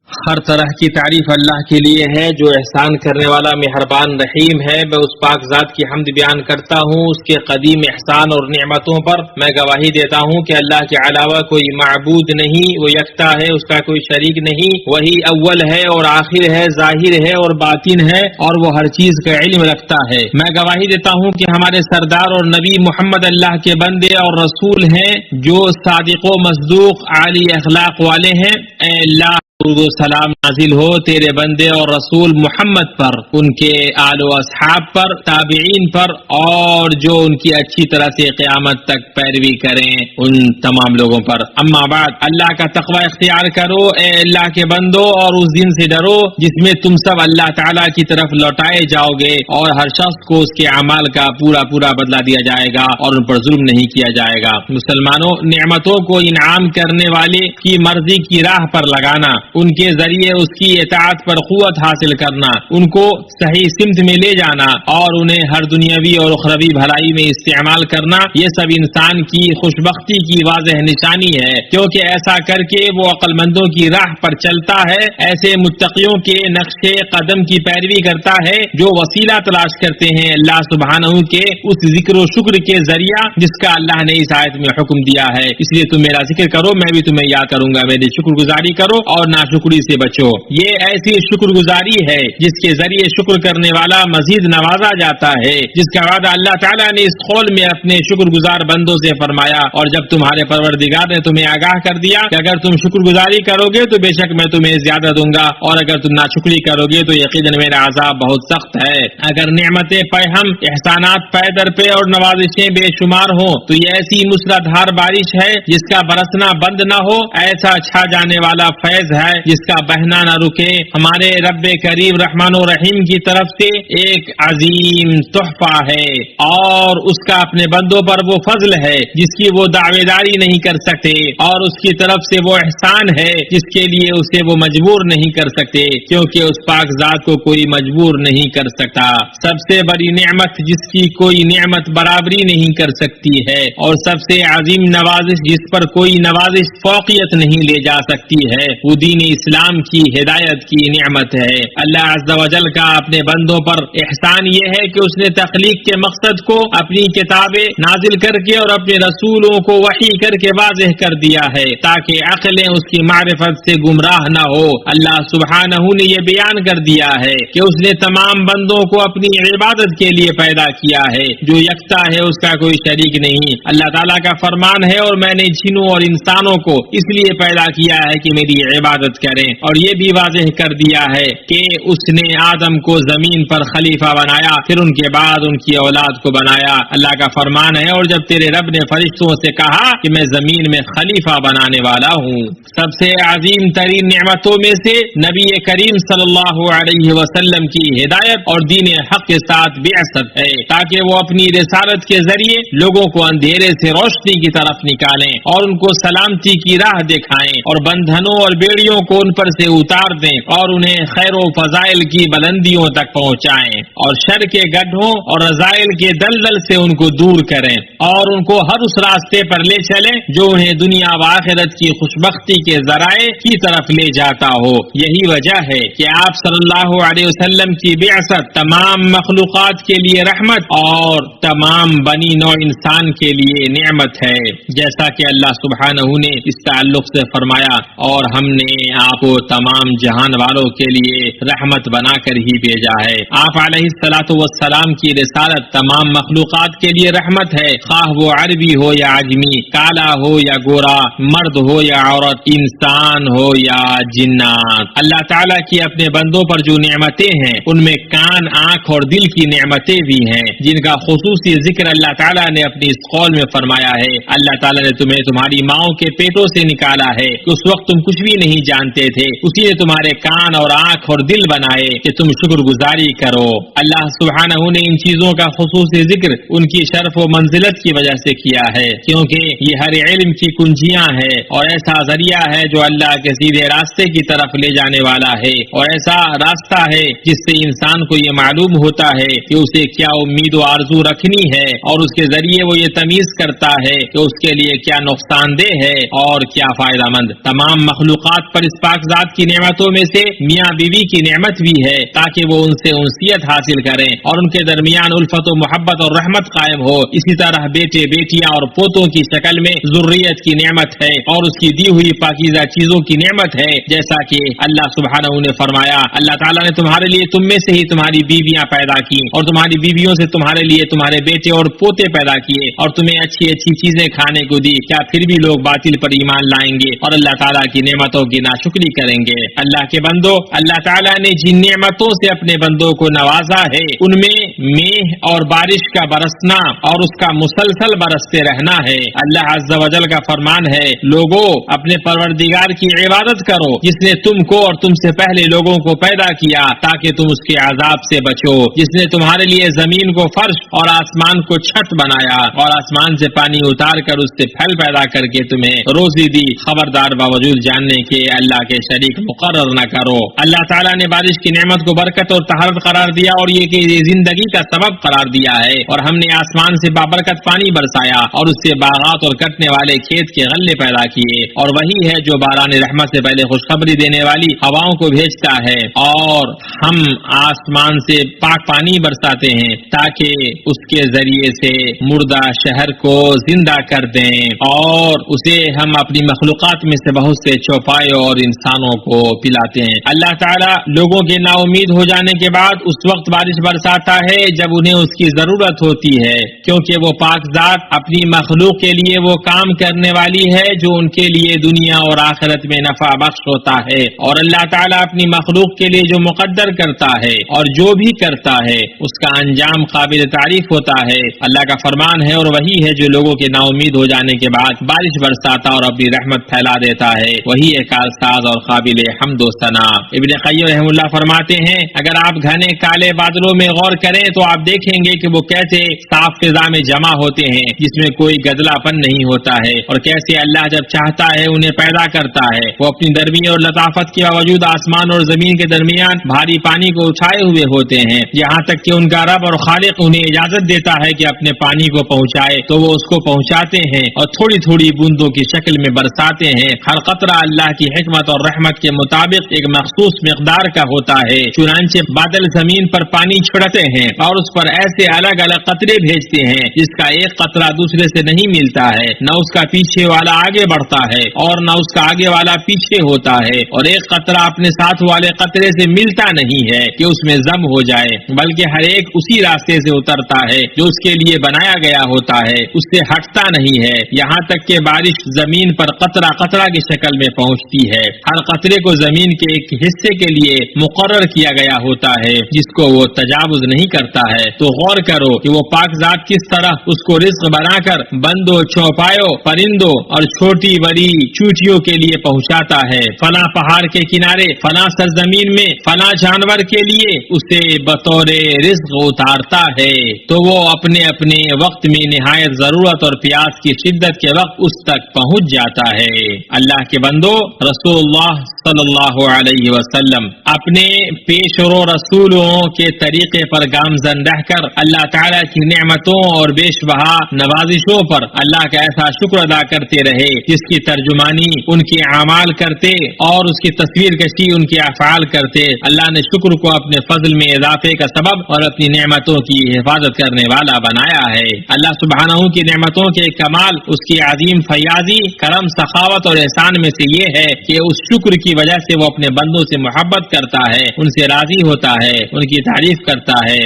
ہر طرح کی تعریف اللہ کے لیے ہے جو احسان کرنے والا مہربان رحیم ہے۔ میں اس پاک ذات کی حمد بیان کرتا ہوں، اس کے قدیم احسان اور نعمتوں پر میں گواہی دیتا ہوں کہ اللہ کے علاوہ کوئی معبود نہیں، وہ یکتا ہے، اس کا کوئی شریک نہیں، وہی اول ہے اور آخر ہے، ظاہر ہے اور باطن ہے، اور وہ ہر چیز کا علم رکھتا ہے۔ میں گواہی دیتا ہوں کہ ہمارے سردار اور نبی محمد اللہ کے بندے اور رسول ہیں جو صادق و مصدوق عالی اخلاق والے ہیں۔ اے اللہ، درود و سلام نازل ہو تیرے بندے اور رسول محمد پر، ان کے آل و اصحاب پر، تابعین پر، اور جو ان کی اچھی طرح سے قیامت تک پیروی کریں ان تمام لوگوں پر۔ اما بعد، اللہ کا تقوی اختیار کرو اے اللہ کے بندو، اور اس دن سے ڈرو جس میں تم سب اللہ تعالیٰ کی طرف لوٹائے جاؤ گے، اور ہر شخص کو اس کے اعمال کا پورا پورا بدلہ دیا جائے گا اور ان پر ظلم نہیں کیا جائے گا۔ مسلمانوں، نعمتوں کو انعام کرنے والے کی مرضی کی راہ پر لگانا، ان کے ذریعے اس کی اطاعت پر قوت حاصل کرنا، ان کو صحیح سمت میں لے جانا اور انہیں ہر دنیاوی اور اخروی بھلائی میں استعمال کرنا، یہ سب انسان کی خوشبختی کی واضح نشانی ہے، کیونکہ ایسا کر کے وہ عقل مندوں کی راہ پر چلتا ہے، ایسے متقیوں کے نقش قدم کی پیروی کرتا ہے جو وسیلہ تلاش کرتے ہیں اللہ سبحانہ کے اس ذکر و شکر کے ذریعہ جس کا اللہ نے اس آیت میں حکم دیا ہے۔ اس لیے تم میرا ذکر کرو، میں بھی تمہیں یاد کروں گا، میری شکر گزاری کرو اور ناشکری سے بچو۔ یہ ایسی شکر گزاری ہے جس کے ذریعے شکر کرنے والا مزید نوازا جاتا ہے، جس کا وعدہ اللہ تعالیٰ نے اس قول میں اپنے شکر گزار بندوں سے فرمایا، اور جب تمہارے پروردگار نے تمہیں آگاہ کر دیا کہ اگر تم شکر گزاری کرو گے تو بے شک میں تمہیں زیادہ دوں گا، اور اگر تم ناشکری کرو گے تو یقیناً میرا عذاب بہت سخت ہے۔ اگر نعمتیں پہ ہم، احسانات پے در پہ اور نوازشیں بے شمار ہوں تو یہ ایسی مسلادھار بارش ہے جس کا برسنا بند نہ ہو، ایسا چھا جانے والا فیض ہے جس کا بہنا نہ رکے، ہمارے رب کریم رحمان و رحیم کی طرف سے ایک عظیم تحفہ ہے، اور اس کا اپنے بندوں پر وہ فضل ہے جس کی وہ دعوے داری نہیں کر سکتے، اور اس کی طرف سے وہ احسان ہے جس کے لیے اسے وہ مجبور نہیں کر سکتے، کیونکہ اس پاک ذات کو کوئی مجبور نہیں کر سکتا۔ سب سے بڑی نعمت جس کی کوئی نعمت برابری نہیں کر سکتی ہے، اور سب سے عظیم نوازش جس پر کوئی نوازش فوقیت نہیں لے جا سکتی ہے، وہ دین اسلام کی ہدایت کی نعمت ہے۔ اللہ عز و جل کا اپنے بندوں پر احسان یہ ہے کہ اس نے تخلیق کے مقصد کو اپنی کتابیں نازل کر کے اور اپنے رسولوں کو وحی کر کے واضح کر دیا ہے تاکہ عقلیں اس کی معرفت سے گمراہ نہ ہو۔ اللہ سبحانہ نے یہ بیان کر دیا ہے کہ اس نے تمام بندوں کو اپنی عبادت کے لیے پیدا کیا ہے، جو یکتا ہے، اس کا کوئی شریک نہیں۔ اللہ تعالیٰ کا فرمان ہے، اور میں نے جنوں اور انسانوں کو اس لیے پیدا کیا ہے کہ میری عبادت کریں، اور یہ بھی واضح کر دیا ہے کہ اس نے آدم کو زمین پر خلیفہ بنایا، پھر ان کے بعد ان کی اولاد کو بنایا۔ اللہ کا فرمان ہے، اور جب تیرے رب نے فرشتوں سے کہا کہ میں زمین میں خلیفہ بنانے والا ہوں۔ سب سے عظیم ترین نعمتوں میں سے نبی کریم صلی اللہ علیہ وسلم کی ہدایت اور دین حق کے ساتھ بعثت ہے، تاکہ وہ اپنی رسالت کے ذریعے لوگوں کو اندھیرے سے روشنی کی طرف نکالیں اور ان کو سلامتی کی راہ دکھائیں، اور بندھنوں اور بیڑیوں کو ان پر سے اتار دیں، اور انہیں خیر و فضائل کی بلندیوں تک پہنچائیں، اور شر کے گڈھوں اور رذائل کے دلدل سے ان کو دور کریں، اور ان کو ہر اس راستے پر لے چلیں جو انہیں دنیا و آخرت کی خوشبختی کے ذرائع کی طرف لے جاتا ہو۔ یہی وجہ ہے کہ آپ صلی اللہ علیہ وسلم کی بعثت تمام مخلوقات کے لیے رحمت اور تمام بنی نوع انسان کے لیے نعمت ہے، جیسا کہ اللہ سبحانہ نے اس تعلق سے فرمایا، اور ہم نے آپ کو تمام جہان والوں کے لیے رحمت بنا کر ہی بھیجا ہے۔ آپ علیہ الصلاۃ والسلام کی رسالت تمام مخلوقات کے لیے رحمت ہے، خواہ وہ عربی ہو یا عجمی، کالا ہو یا گورا، مرد ہو یا عورت، انسان ہو یا جنات۔ اللہ تعالیٰ کی اپنے بندوں پر جو نعمتیں ہیں ان میں کان، آنکھ اور دل کی نعمتیں بھی ہیں، جن کا خصوصی ذکر اللہ تعالیٰ نے اپنی اس قول میں فرمایا ہے۔ اللہ تعالیٰ نے تمہیں تمہاری ماؤں کے پیٹوں سے نکالا ہے کہ اس وقت تم کچھ بھی نہیں جانتے تھے، اسی نے تمہارے کان اور آنکھ اور دل بنائے کہ تم شکر گزاری کرو۔ اللہ سبحانہ نے ان چیزوں کا خصوصی ذکر ان کی شرف و منزلت کی وجہ سے کیا ہے، کیونکہ یہ ہر علم کی کنجیاں ہے اور ایسا ذریعہ ہے جو اللہ کے سیدھے راستے کی طرف لے جانے والا ہے، اور ایسا راستہ ہے جس سے انسان کو یہ معلوم ہوتا ہے کہ اسے کیا امید و آرزو رکھنی ہے، اور اس کے ذریعے وہ یہ تمیز کرتا ہے کہ اس کے لیے کیا نقصان دہ ہے اور کیا فائدہ مند۔ تمام مخلوقات پر اور اس پاک ذات کی نعمتوں میں سے میاں بیوی کی نعمت بھی ہے تاکہ وہ ان سے انسیت حاصل کریں اور ان کے درمیان الفت و محبت اور رحمت قائم ہو. اسی طرح بیٹے بیٹیاں اور پوتوں کی شکل میں ذریت کی نعمت ہے اور اس کی دی ہوئی پاکیزہ چیزوں کی نعمت ہے. جیسا کہ اللہ سبحانہ نے فرمایا اللہ تعالیٰ نے تمہارے لیے تم میں سے ہی تمہاری بیویاں پیدا کی اور تمہاری بیویوں سے تمہارے لیے تمہارے بیٹے اور پوتے پیدا کیے اور تمہیں اچھی اچھی چیزیں کھانے کو دی. کیا پھر بھی لوگ باطل پر ایمان لائیں گے اور اللہ تعالیٰ کی نعمتوں کی ناشکری کریں گے؟ اللہ کے بندو، اللہ تعالیٰ نے جن نعمتوں سے اپنے بندوں کو نوازا ہے ان میں میہ اور بارش کا برسنا اور اس کا مسلسل برستے رہنا ہے. اللہ عز و جل کا فرمان ہے لوگوں اپنے پروردگار کی عبادت کرو جس نے تم کو اور تم سے پہلے لوگوں کو پیدا کیا تاکہ تم اس کے عذاب سے بچو، جس نے تمہارے لیے زمین کو فرش اور آسمان کو چھت بنایا اور آسمان سے پانی اتار کر اس سے پھل پیدا کر کے تمہیں روزی دی. خبردار باوجود جاننے کے اللہ کے شریک مقرر نہ کرو. اللہ تعالیٰ نے بارش کی نعمت کو برکت اور طہارت قرار دیا اور یہ کہ یہ زندگی کا سبب قرار دیا ہے اور ہم نے آسمان سے بابرکت پانی برسایا اور اس سے باغات اور کٹنے والے کھیت کے غلے پیدا کیے. اور وہی ہے جو باران رحمت سے پہلے خوشخبری دینے والی ہواؤں کو بھیجتا ہے اور ہم آسمان سے پاک پانی برساتے ہیں تاکہ اس کے ذریعے سے مردہ شہر کو زندہ کر دیں اور اسے ہم اپنی مخلوقات میں سے بہت سے چوپایوں اور انسانوں کو پلاتے ہیں. اللہ تعالیٰ لوگوں کے نا امید ہو جانے کے بعد اس وقت بارش برساتا ہے جب انہیں اس کی ضرورت ہوتی ہے، کیونکہ وہ پاک ذات اپنی مخلوق کے لیے وہ کام کرنے والی ہے جو ان کے لیے دنیا اور آخرت میں نفع بخش ہوتا ہے. اور اللہ تعالیٰ اپنی مخلوق کے لیے جو مقدر کرتا ہے اور جو بھی کرتا ہے اس کا انجام قابل تعریف ہوتا ہے. اللہ کا فرمان ہے اور وہی ہے جو لوگوں کے نا امید ہو جانے کے بعد بارش برساتا اور اپنی رحمت پھیلا دیتا ہے. وہی ہے کارساز اور قابل حمد و ثنا. ابن قیم رحم اللہ فرماتے ہیں اگر آپ گھنے کالے بادلوں میں غور کریں تو آپ دیکھیں گے کہ وہ کیسے صاف فضا میں جمع ہوتے ہیں جس میں کوئی گدلا پن نہیں ہوتا ہے، اور کیسے اللہ جب چاہتا ہے انہیں پیدا کرتا ہے. وہ اپنی نرمی اور لطافت کے باوجود آسمان اور زمین کے درمیان بھاری پانی کو اٹھائے ہوئے ہوتے ہیں، یہاں تک کہ ان کا رب اور خالق انہیں اجازت دیتا ہے کہ اپنے پانی کو پہنچائے تو وہ اس کو پہنچاتے ہیں اور تھوڑی تھوڑی بوندوں کی شکل میں برساتے ہیں. ہر قطرہ اللہ کی حکمت اور رحمت کے مطابق ایک مخصوص مقدار کا ہوتا ہے. چنانچہ بادل زمین پر پانی چھڑتے ہیں اور اس پر ایسے الگ الگ قطرے بھیجتے ہیں جس کا ایک قطرہ دوسرے سے نہیں ملتا ہے، نہ اس کا پیچھے والا آگے بڑھتا ہے اور نہ اس کا آگے والا پیچھے ہوتا ہے، اور ایک قطرہ اپنے ساتھ والے قطرے سے ملتا نہیں ہے کہ اس میں ضم ہو جائے، بلکہ ہر ایک اسی راستے سے اترتا ہے جو اس کے لیے بنایا گیا ہوتا ہے، اس سے ہٹتا نہیں ہے، یہاں تک کہ بارش زمین پر قطرہ قطرہ کی شکل میں پہنچتی ہے. ہر قطرے کو زمین کے ایک حصے کے لیے مقرر کیا گیا ہوتا ہے جس کو وہ تجاوز نہیں کرتا ہے. تو غور کرو کہ وہ پاک ذات کس طرح اس کو رزق بنا کر بندوں، چوپایوں، پرندوں اور چھوٹی بڑی چوٹیوں کے لیے پہنچاتا ہے. فلاں پہاڑ کے کنارے، فلاں سرزمین میں فلاں جانور کے لیے اسے بطور رزق اتارتا ہے تو وہ اپنے اپنے وقت میں نہایت ضرورت اور پیاس کی شدت کے وقت اس تک پہنچ جاتا ہے. اللہ کے بندو، رسول اللہ صلی اللہ علیہ وسلم اپنے پیشرو رسولوں کے طریقے پر گامزن رہ کر اللہ تعالیٰ کی نعمتوں اور بیش بہا نوازشوں پر اللہ کا ایسا شکر ادا کرتے رہے جس کی ترجمانی ان کے اعمال کرتے اور اس کی تصویر کشی ان کے افعال کرتے. اللہ نے شکر کو اپنے فضل میں اضافے کا سبب اور اپنی نعمتوں کی حفاظت کرنے والا بنایا ہے. اللہ سبحانہ کی نعمتوں کے کمال اس کی عظیم فیاضی، کرم، سخاوت اور احسان میں سے یہ ہے کہ اس شکر کی وجہ سے وہ اپنے بندوں سے محبت کرتا ہے، ان سے راضی ہوتا ہے، ان کی تعریف کرتا ہے.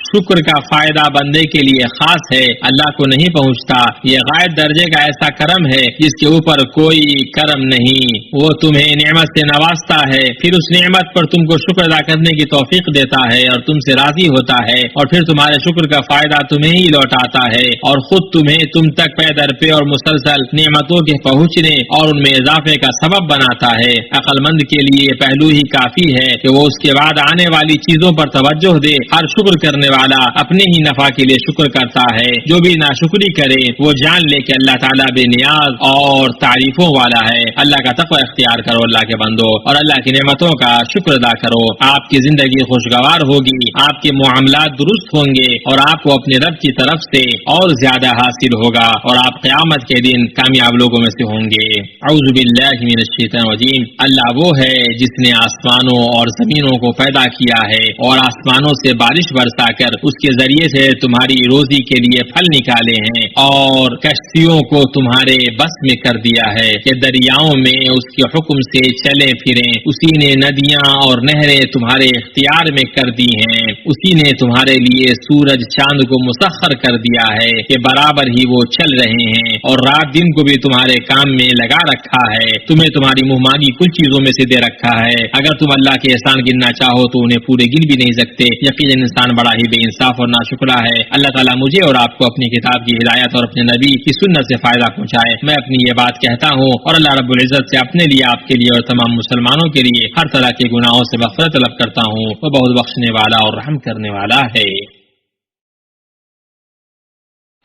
شکر کا فائدہ بندے کے لیے خاص ہے، اللہ کو نہیں پہنچتا. یہ غائب درجے کا ایسا کرم ہے جس کے اوپر کوئی کرم نہیں. وہ تمہیں نعمت سے نوازتا ہے، پھر اس نعمت پر تم کو شکر ادا کرنے کی توفیق دیتا ہے اور تم سے راضی ہوتا ہے، اور پھر تمہارے شکر کا فائدہ تمہیں ہی لوٹاتا ہے اور خود تمہیں تم تک پے در پے اور مسلسل نعمتوں کے پہنچنے اور ان میں اضافے کا سبب بناتا ہے. عقل مند کے لیے یہ پہلو ہی کافی ہے کہ وہ اس کے بعد آنے والی چیزوں پر توجہ دے. ہر شکر کرنے تعالیٰ اپنے ہی نفع کے لیے شکر کرتا ہے. جو بھی ناشکری کرے وہ جان لے کہ اللہ تعالیٰ بے نیاز اور تعریفوں والا ہے. اللہ کا تقوی اختیار کرو اللہ کے بندو، اور اللہ کی نعمتوں کا شکر ادا کرو. آپ کی زندگی خوشگوار ہوگی، آپ کے معاملات درست ہوں گے، اور آپ کو اپنے رب کی طرف سے اور زیادہ حاصل ہوگا، اور آپ قیامت کے دن کامیاب لوگوں میں سے ہوں گے. اعوذ باللہ من الشیطان الرجیم. اللہ وہ ہے جس نے آسمانوں اور زمینوں کو پیدا کیا ہے، اور آسمانوں سے بارش برسا کر اس کے ذریعے سے تمہاری روزی کے لیے پھل نکالے ہیں، اور کشتیوں کو تمہارے بس میں کر دیا ہے کہ دریاؤں میں اس کے حکم سے چلیں پھریں. اسی نے ندیاں اور نہریں تمہارے اختیار میں کر دی ہیں. اسی نے تمہارے لیے سورج چاند کو مسخر کر دیا ہے کہ برابر ہی وہ چل رہے ہیں، اور رات دن کو بھی تمہارے کام میں لگا رکھا ہے. تمہیں تمہاری منہ مانگی کچھ چیزوں میں سے دے رکھا ہے. اگر تم اللہ کے احسان گننا چاہو تو انہیں پورے گن بھی نہیں سکتے. یقیناً انسان بڑا ہی بے انصاف اور ناشکرا ہے. اللہ تعالیٰ مجھے اور آپ کو اپنی کتاب کی ہدایت اور اپنے نبی کی سنت سے فائدہ پہنچائے. میں اپنی یہ بات کہتا ہوں، اور اللہ رب العزت سے اپنے لیے، آپ کے لیے اور تمام مسلمانوں کے لیے ہر طرح کے گناہوں سے مغفرت طلب کرتا ہوں. وہ بہت بخشنے والا اور رحم کرنے والا ہے.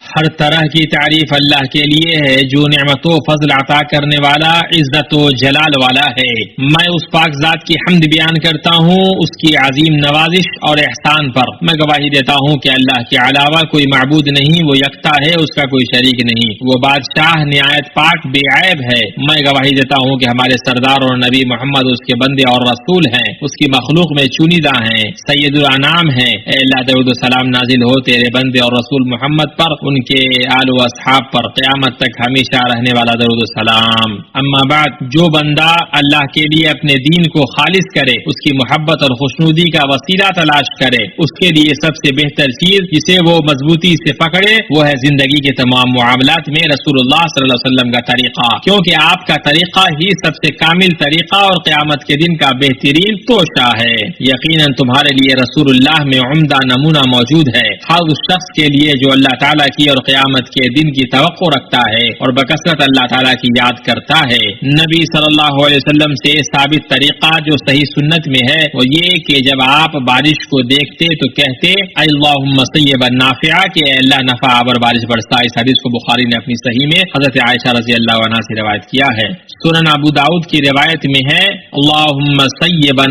ہر طرح کی تعریف اللہ کے لیے ہے جو نعمت و فضل عطا کرنے والا، عزت و جلال والا ہے. میں اس پاک ذات کی حمد بیان کرتا ہوں، اس کی عظیم نوازش اور احسان پر. میں گواہی دیتا ہوں کہ اللہ کے علاوہ کوئی معبود نہیں، وہ یکتا ہے، اس کا کوئی شریک نہیں. وہ بادشاہ نہایت پاک بے عیب ہے. میں گواہی دیتا ہوں کہ ہمارے سردار اور نبی محمد اس کے بندے اور رسول ہیں، اس کی مخلوق میں چنیدہ ہیں، سید الانام ہیں. اے اللہ، درود و سلام نازل ہو تیرے بندے اور رسول محمد پر، ان کے آل و اصحاب پر، قیامت تک ہمیشہ رہنے والا درود و سلام. اما بعد، جو بندہ اللہ کے لیے اپنے دین کو خالص کرے، اس کی محبت اور خوشنودی کا وسیلہ تلاش کرے، اس کے لیے سب سے بہتر چیز جسے وہ مضبوطی سے پکڑے وہ ہے زندگی کے تمام معاملات میں رسول اللہ صلی اللہ علیہ وسلم کا طریقہ، کیونکہ آپ کا طریقہ ہی سب سے کامل طریقہ اور قیامت کے دن کا بہترین توشہ ہے. یقیناً تمہارے لیے رسول اللہ میں عمدہ نمونہ موجود ہے، ہر اس شخص کے لیے جو اللہ تعالیٰ کی اور قیامت کے دن کی توقع رکھتا ہے اور بکثرت اللہ تعالیٰ کی یاد کرتا ہے. نبی صلی اللہ علیہ وسلم سے ثابت طریقہ جو صحیح سنت میں ہے وہ یہ کہ جب آپ بارش کو دیکھتے تو کہتے اللہم صیبا نافعا، کہ اے اللہ نفع آور بارش برسا. اس حدیث کو بخاری نے اپنی صحیح میں حضرت عائشہ رضی اللہ عنہا سے روایت کیا ہے. سنن ابو داؤد کی روایت میں ہے اللہم صیبا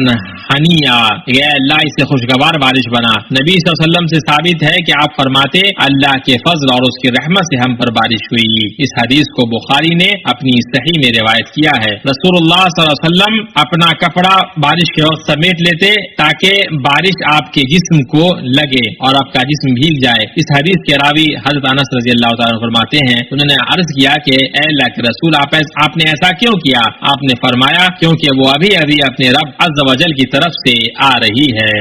ہنیا، اے اللہ اسے خوشگوار بارش بنا. نبی صلی اللہ علیہ وسلم سے ثابت ہے کہ آپ فرماتے اللہ کے فضل اور اس کی رحمت سے ہم پر بارش ہوئی. اس حدیث کو بخاری نے اپنی صحیح میں روایت کیا ہے. رسول اللہ صلی اللہ علیہ وسلم اپنا کپڑا بارش کے وقت سمیٹ لیتے تاکہ بارش آپ کے جسم کو لگے اور آپ کا جسم بھیگ جائے. اس حدیث کے راوی حضرت انس رضی اللہ تعالیٰ عنہ فرماتے ہیں، انہوں نے عرض کیا کہ اے اللہ کے رسول، آپ نے ایسا کیوں کیا؟ آپ نے فرمایا کیونکہ وہ ابھی اپنے رب عز و جل کی طرف سے آ رہی ہے.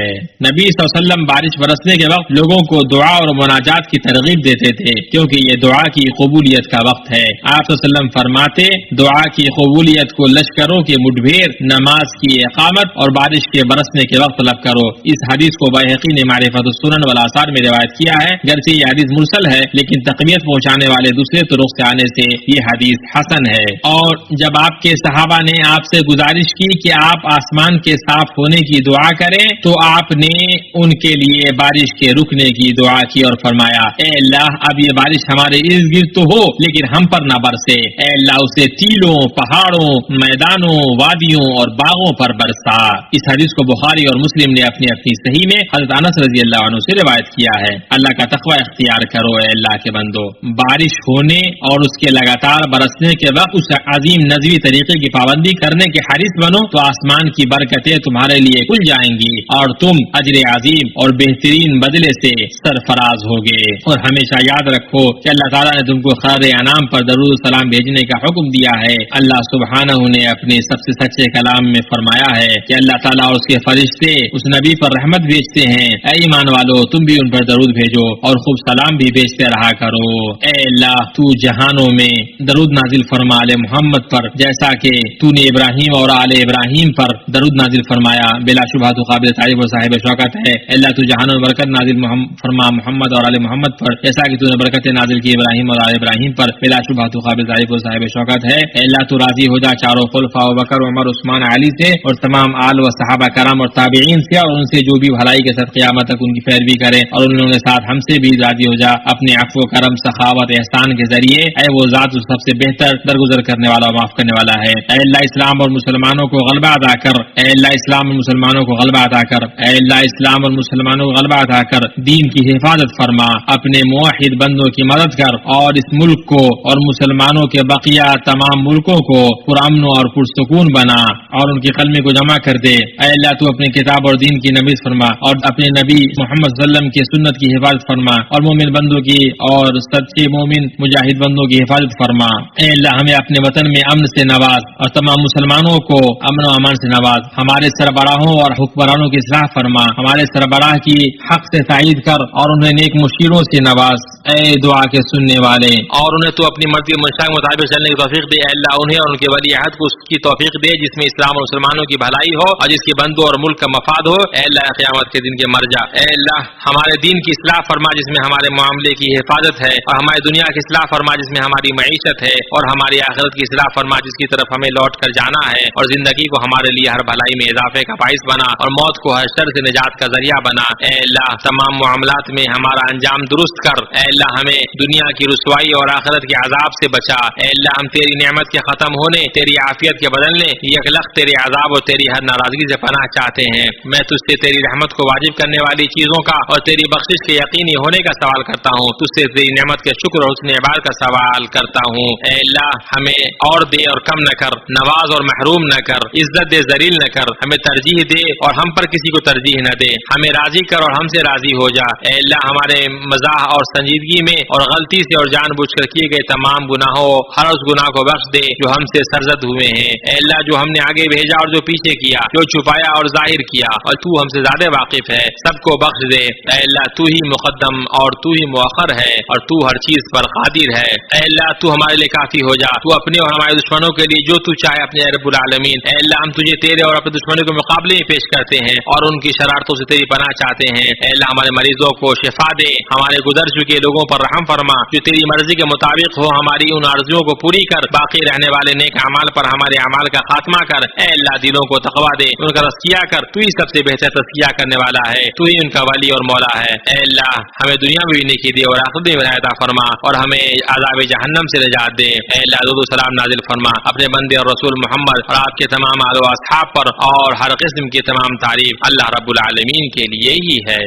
نبی صلی اللہ علیہ وسلم بارش برسنے کے وقت لوگوں کو دعا اور مناجات کی ترغیب دیتے تھے، کیونکہ یہ دعا کی قبولیت کا وقت ہے. آپ صلی اللہ علیہ وسلم فرماتے دعا کی قبولیت کو لشکروں کے مٹبھیر، نماز کی اقامت اور بارش کے برسنے کے وقت طلب کرو. اس حدیث کو بیہقی نے معرفت السنن والآثار میں روایت کیا ہے. گرچہ یہ حدیث مرسل ہے لیکن تقویت پہنچانے والے دوسرے طرق سے آنے سے یہ حدیث حسن ہے. اور جب آپ کے صحابہ نے آپ سے گزارش کی کہ آپ آسمان کے صاف ہونے کی دعا کریں تو آپ نے ان کے لیے بارش کے رکنے کی دعا کی اور فرمایا اے اللہ اب یہ بارش ہمارے ارد گرد تو ہو لیکن ہم پر نہ برسے. اے اللہ اسے ٹیلوں، پہاڑوں، میدانوں، وادیوں اور باغوں پر برسا. اس حدیث کو بخاری اور مسلم نے اپنی صحیح میں حضرت انس رضی اللہ عنہ سے روایت کیا ہے. اللہ کا تقوی اختیار کرو اے اللہ کے بندو. بارش ہونے اور اس کے لگاتار برسنے کے وقت اس عظیم نظمی طریقے کی پابندی کرنے کے حریص بنو تو آسمان کی برکتیں تمہارے لیے کھل جائیں گی اور تم اجر عظیم اور بہترین بدلے سے سرفراز ہوگے. اور ہمیشہ یاد رکھو کہ اللہ تعالیٰ نے تم کو خیر انعام پر درود و سلام بھیجنے کا حکم دیا ہے. اللہ سبحانہ نے اپنے سب سے سچے کلام میں فرمایا ہے کہ اللہ تعالیٰ اور اس کے فرشتے اس نبی پر رحمت بھیجتے ہیں. اے ایمان والو تم بھی ان پر درود بھیجو اور خوب سلام بھی بھیجتے رہا کرو. اے اللہ تو جہانوں میں درود نازل فرما آل محمد پر جیسا کہ تو نے ابراہیم اور آل ابراہیم پر درود نازل فرمایا بلا شبہ تو قابل تعریف اور صاحب شوکت ہے. اللہ تو جہانوں میں برکت نازل فرما محمد اور آل محمد پر، جیسا کہ تو نے برکت نازل کی ابراہیم اور آل ابراہیم پر. بلا شبہ تو قابل تعریف اور صاحب شوکت ہے. اللہ تو راضی ہو جا چاروں خلفاء ابوبکر عمر عثمان علی سے اور تمام آل و صحابہ کرام اور تابعین سے، اور ان سے جو بھی بھلائی کے ساتھ قیامت تک ان کی پیروی کرے، اور انہوں نے ساتھ ہم سے بھی راضی ہو جا اپنے عفو و کرم سخاوت احسان کے ذریعے. اے وہ ذات جو سب سے بہتر درگزر کرنے والا اور معاف کرنے والا ہے. اے اللہ اسلام اور مسلمانوں کو غلبہ عطا کر. اے اللہ اسلام اور مسلمانوں کو غلبہ عطا کر. اے اللہ اسلام اور مسلمانوں کو غلبہ عطا کر. دین کی حفاظت فرما، اپنے موحد بندوں کی مدد کر، اور اس ملک کو اور مسلمانوں کے بقیہ تمام ملکوں کو پرامن اور پرسکون بنا اور ان کے کلمے کو جمع کر دے. اے اللہ تو اپنے کتاب اور دین کی نویز فرما اور اپنے نبی محمد صلی اللہ علیہ وسلم کی سنت کی حفاظت فرما، اور مومن بندوں کی اور سچے مومن مجاہد بندوں کی حفاظت فرما. اے اللہ ہمیں اپنے وطن میں امن سے نواز اور تمام مسلمانوں کو امن و امان سے نواز. ہمارے سربراہوں اور حکمرانوں کی اصلاح فرما. ہمارے سربراہ کی حق سے تائید کر اور انہیں نیک مشیروں سے نواز. اے دعا کے سننے والے، اور انہیں تو اپنی مرضی منشا کے مطابق چلنے کی توفیق دے. اے اللہ انہیں اور ان کے ولی عہد کو اس کی توفیق دے جس میں اسلام اور مسلمانوں کی بھلائی ہو اور جس کے بندوں اور ملک کا مفاد ہو. اے اللہ قیامت کے دن کے مرجع، اے اللہ ہمارے دین کی اصلاح فرما جس میں ہمارے معاملے کی حفاظت ہے، اور ہماری دنیا کی اصلاح فرما جس میں ہماری معیشت ہے، اور ہماری آخرت کی اصلاح فرما جس کی طرف ہمیں لوٹ کر جانا ہے، اور زندگی کو ہمارے لیے ہر بھلائی میں اضافے کا باعث بنا اور موت کو ہر شر سے نجات کا ذریعہ بنا. اے اللہ تمام معاملات میں ہمارا انجام درست کر. اے اللہ ہمیں دنیا کی رسوائی اور آخرت کے عذاب سے بچا. اے اللہ ہم تیری نعمت کے ختم ہونے، تیری عافیت کے بدلنے، یکلخت تیرے عذاب اور تیری ہر ناراضگی سے پناہ چاہتے ہیں. میں تجھ سے تیری رحمت کو واجب کرنے والی چیزوں کا اور تیری بخشش کے یقینی ہونے کا سوال کرتا ہوں. تجھ سے تیری نعمت کے شکر اور حسن عبادت کا سوال کرتا ہوں. اے اللہ ہمیں اور دے اور کم نہ کر، نواز اور محروم نہ کر، عزت دے ذلیل نہ کر، ہمیں ترجیح دے اور ہم پر کسی کو ترجیح نہ دے، ہمیں راضی کر اور ہم سے راضی ہو جا. اے اللہ ہمارے مزاح اور سنجیدگی میں اور غلطی سے اور جان بوجھ کر کیے گئے تمام گناہوں ہر اس گناہ کو بخش دے جو ہم سے سرزد ہوئے ہیں. اے اللہ جو ہم نے آگے بھیجا اور جو پیچھے کیا، جو چھپایا اور ظاہر کیا، اور تو ہم سے زیادہ واقف ہے، سب کو بخش دے. اے اللہ تو ہی مقدم اور تو ہی مؤخر ہے اور تو ہر چیز پر قادر ہے. اے اللہ تو ہمارے لیے کافی ہو جا، تو اپنے اور ہمارے دشمنوں کے لیے جو تو چاہے اپنے رب العالمین. اے اللہ ہم تجھے تیرے اور اپنے دشمنوں کے مقابلے میں پیش کرتے ہیں اور ان کی شرارتوں سے تیری پناہ چاہتے ہیں. اے اللہ ہمارے مریضوں کو شفا دے، ہمارے گزر چکے لوگوں پر رحم فرما، جو تیری مرضی کے مطابق ہو ہماری ان آرزوؤں کو پوری کر، باقی رہنے والے نیک اعمال پر ہمارے اعمال کا خاتمہ کر. اے اللہ دلوں کو تقویٰ دے، ان کا تزکیہ کر، تو ہی سب سے بہتر تزکیہ کرنے والا ہے، تو ہی ان کا ولی اور مولا ہے. اے اللہ ہمیں دنیا میں بھی نیکی دے اور آخرت میں ہدایت عطا فرما اور ہمیں عذاب جہنم سے نجات دے. اے اللہ درود و سلام نازل فرما اپنے بندے اور رسول محمد اور آپ کے تمام آل و اصحاب پر، اور ہر قسم کی تمام تعریف اللہ رب العالمین کے لیے ہی ہے.